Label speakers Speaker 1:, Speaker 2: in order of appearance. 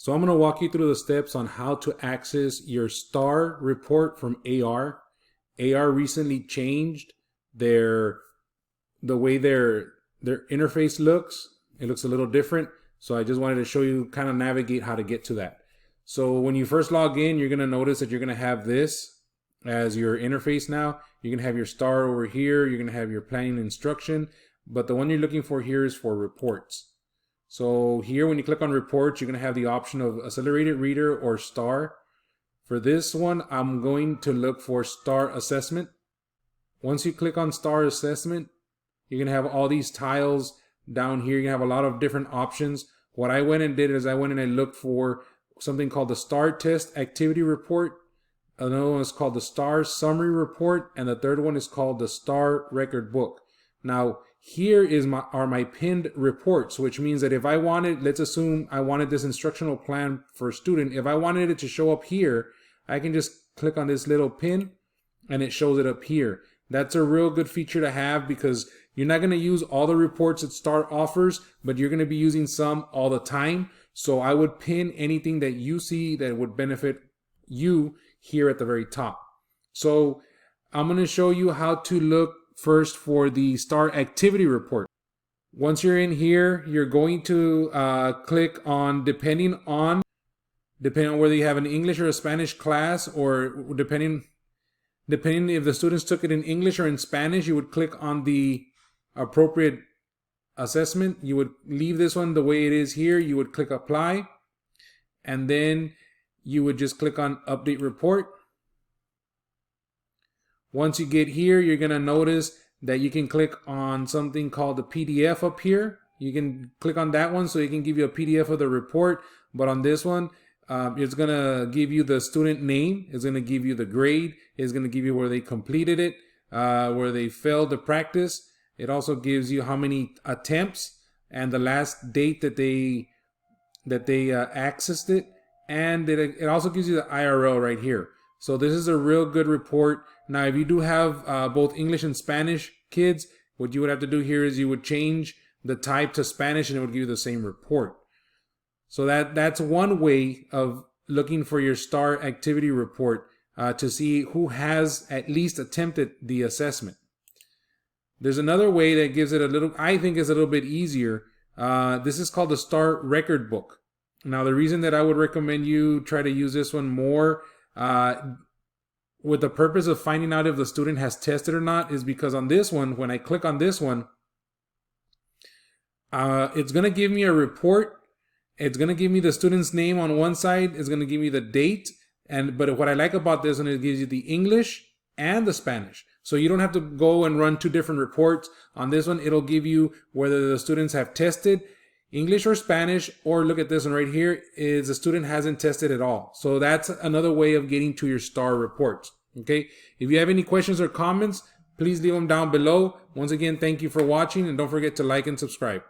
Speaker 1: So I'm going to walk you through the steps on how to access your STAR report from AR. AR recently changed the way their interface looks. It looks a little different. So I just wanted to show you, kind of navigate how to get to that. So when you first log in, you're going to notice that you're going to have this as your interface now. You're going to have your STAR over here. You're going to have your planning instruction. But the one you're looking for here is for reports. So here, when you click on reports, you're going to have the option of accelerated reader or STAR. For this one, I'm going to look for STAR assessment. Once you click on STAR assessment, you're going to have all these tiles down here. You're going to have a lot of different options. What I went and did is I went and I looked for something called the STAR test activity report. Another one is called the STAR summary report. And the third one is called the STAR record book. Now, here are my pinned reports, which means that if I wanted, let's assume I wanted this instructional plan for a student. If I wanted it to show up here, I can just click on this little pin and it shows it up here. That's a real good feature to have because you're not going to use all the reports that STAR offers, but you're going to be using some all the time. So I would pin anything that you see that would benefit you here at the very top. So I'm going to show you how to look first for the STAR activity report. Once you're in here, you're going to click on depending on whether you have an English or a Spanish class, or depending if the students took it in English or in Spanish, you would click on the appropriate assessment. You would leave this one the way it is here. You would click apply, and then you would just click on update report. Once you get here, you're going to notice that you can click on something called the PDF up here. You can click on that one so it can give you a PDF of the report. But on this one, it's going to give you the student name. It's going to give you the grade. It's going to give you where they completed it, where they failed the practice. It also gives you how many attempts and the last date that they accessed it. And it also gives you the IRL right here. So this is a real good report. Now, if you do have both English and Spanish kids, what you would have to do here is you would change the type to Spanish and it would give you the same report. So that's one way of looking for your STAR activity report to see who has at least attempted the assessment. There's another way that gives it I think is a little bit easier. This is called the STAR record book. Now, the reason that I would recommend you try to use this one more with the purpose of finding out if the student has tested or not is because on this one, when I click on this one, it's going to give me a report. It's going to give me the student's name on one side. It's going to give me the date. But what I like about this one is it gives you the English and the Spanish. So you don't have to go and run two different reports. On this one, it'll give you whether the students have tested English or Spanish, or look at this one right here, is the student hasn't tested at all. So that's another way of getting to your STAR reports. Okay. If you have any questions or comments, please leave them down below. Once again, thank you for watching, and don't forget to like and subscribe.